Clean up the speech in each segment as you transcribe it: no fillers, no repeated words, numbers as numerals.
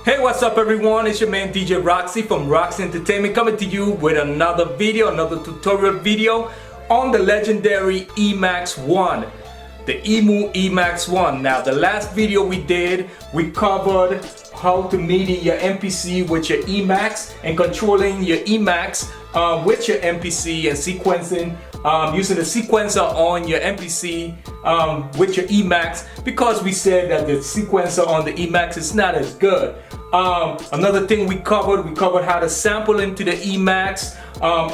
Hey, what's up everyone? It's your man DJ Roxy from Roxy Entertainment coming to you with another video, another tutorial video on the legendary Emax 1, the Emu Emax 1. Now the last video we did, we covered how to MIDI your MPC with your Emax and controlling your Emax with your MPC and sequencing using the sequencer on your MPC with your Emax, because we said that the sequencer on the Emax is not as good. Another thing we covered how to sample into the Emax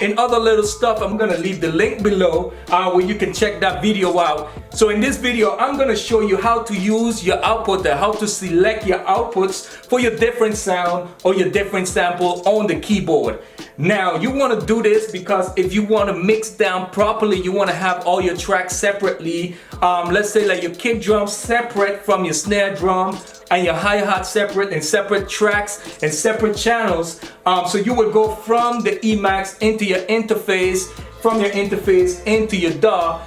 and other little stuff. I'm gonna leave the link below where you can check that video out. So in this video, I'm gonna show you how to use your output, how to select your outputs for your different sound or your different sample on the keyboard. Now you want to do this because if you want to mix down properly, you want to have all your tracks separately. Let's say like your kick drum separate from your snare drum and your hi-hat separate, and separate tracks and separate channels. So you would go from the Emax into your interface, from your interface into your DAW,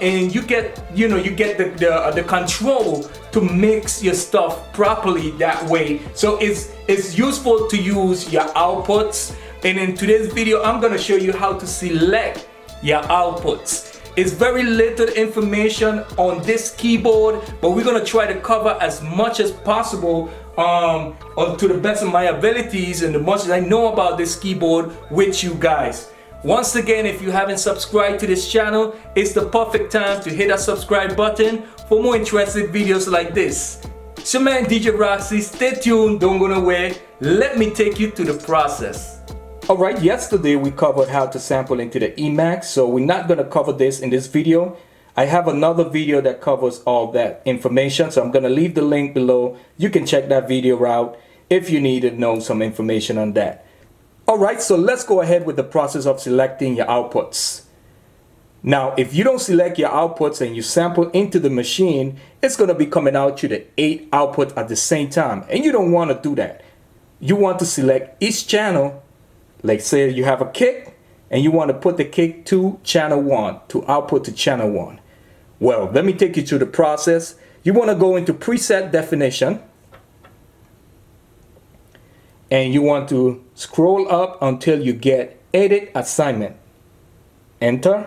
and you get the control to mix your stuff properly that way. So it's useful to use your outputs. And in today's video, I'm gonna show you how to select your outputs. It's very little information on this keyboard, but we're gonna try to cover as much as possible to the best of my abilities and the much as I know about this keyboard with you guys. Once again, if you haven't subscribed to this channel, it's the perfect time to hit that subscribe button for more interesting videos like this. It's your man DJ Roxy. Stay tuned, don't go nowhere. Let me take you through the process. Alright, yesterday we covered how to sample into the Emax, so we're not going to cover this in this video. I have another video that covers all that information, so I'm going to leave the link below. You can check that video out if you need to know some information on that. Alright, so let's go ahead with the process of selecting your outputs. Now, if you don't select your outputs and you sample into the machine, it's going to be coming out to the 8 outputs at the same time, and you don't want to do that. You want to select each channel. Like say you have a kick and you want to put the kick to channel 1, to output to channel 1. Well, let me take you through the process. You want to go into preset definition and you want to scroll up until you get edit assignment. Enter.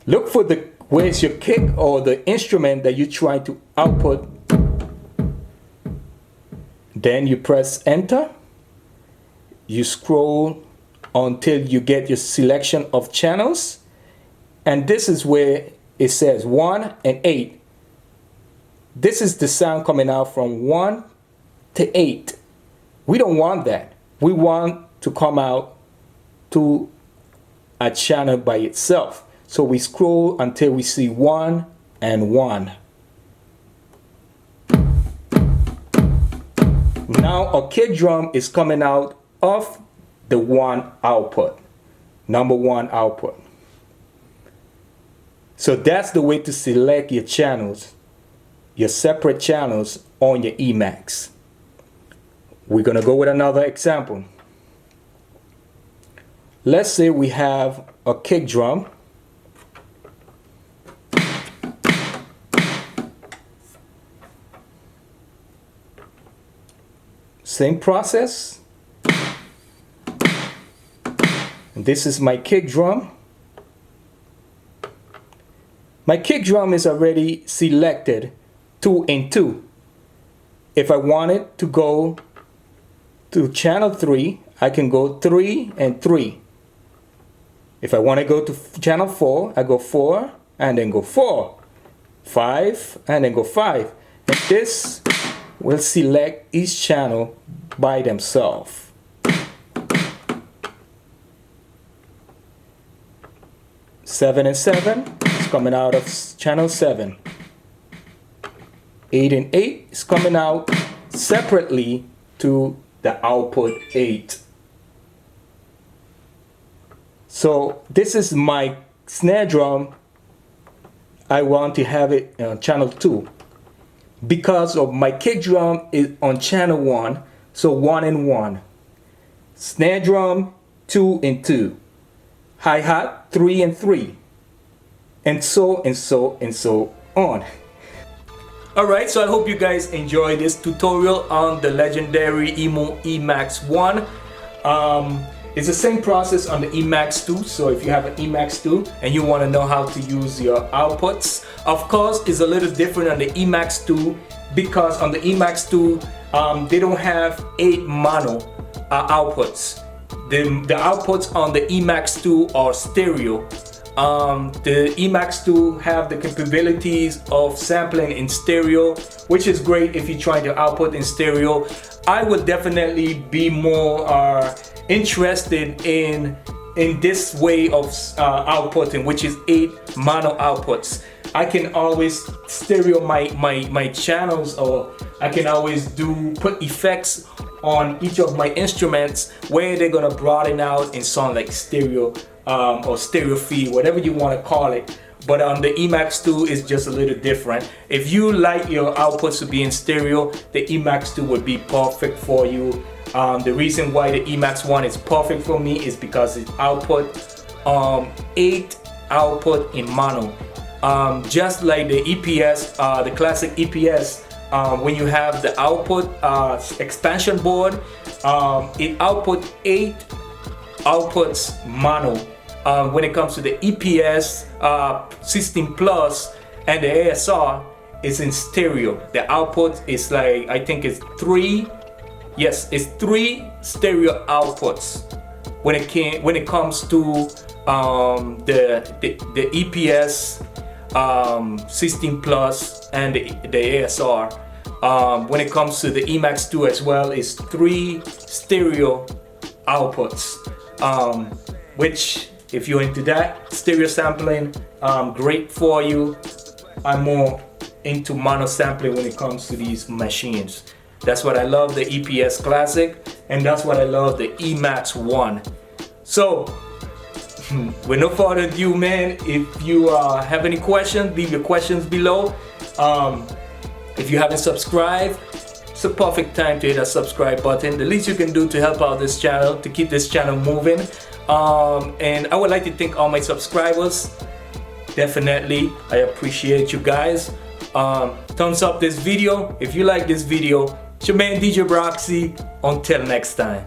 Look for the where's your kick or the instrument that you try to output. Then you press enter. You scroll until you get your selection of channels, and this is where it says 1 and 8. This is the sound coming out from 1 to 8. We don't want that. We want to come out to a channel by itself. So we scroll until we see 1 and 1. Now a kick drum is coming out of the 1 output, number 1 output. So that's the way to select your channels, your separate channels on your Emax. We're gonna go with another example. Let's say we have a kick drum. Same process. This is my kick drum. My kick drum is already selected 2 and 2. If I wanted to go to channel 3, I can go 3 and 3. If I want to go to channel 4, I go 4 and then go 4. 5 and then go 5. And this will select each channel by themselves. 7 and 7 is coming out of channel 7. 8 and 8 is coming out separately to the output 8. So this is my snare drum. I want to have it on channel 2 because of my kick drum is on channel 1, so 1 and 1. Snare drum 2 and 2. Hi-hat 3 and 3, and so on. Alright, so I hope you guys enjoyed this tutorial on the legendary Emu Emax 1. It's the same process on the Emax 2, so if you have an Emax 2 and you want to know how to use your outputs, of course it's a little different on the Emax 2 because on the Emax 2 they don't have 8 mono outputs. The outputs on the Emax 2 are stereo. The Emax 2 have the capabilities of sampling in stereo, which is great if you're trying to output in stereo. I would definitely be more interested in this way of outputting, which is 8 mono outputs. I can always stereo my channels, or I can always put effects on each of my instruments where they're gonna broaden out and sound like stereo or stereo feed, whatever you want to call it. But on the Emax 2 is just a little different. If you like your outputs to be in stereo, the Emax 2 would be perfect for you. The reason why the Emax 1 is perfect for me is because it output 8 output in mono. Just like the EPS, the classic EPS, when you have the output expansion board, it output 8 outputs mono. When it comes to the EPS 16 Plus and the ASR, it's in stereo. The output is like, I think it's 3. Yes, it's 3 stereo outputs when it comes to the EPS 16 Plus and the ASR. When it comes to the Emax 2 as well, it's 3 stereo outputs, which if you're into that stereo sampling, great for you. I'm more into mono sampling when it comes to these machines. That's what I love the EPS Classic, and that's what I love the Emax 1. So with no further ado, man, if you have any questions, leave your questions below. If you haven't subscribed, it's a perfect time to hit that subscribe button. The least you can do to help out this channel, to keep this channel moving. And I would like to thank all my subscribers. Definitely, I appreciate you guys. Thumbs up this video if you like this video. It's your man DJ Roxy. Until next time.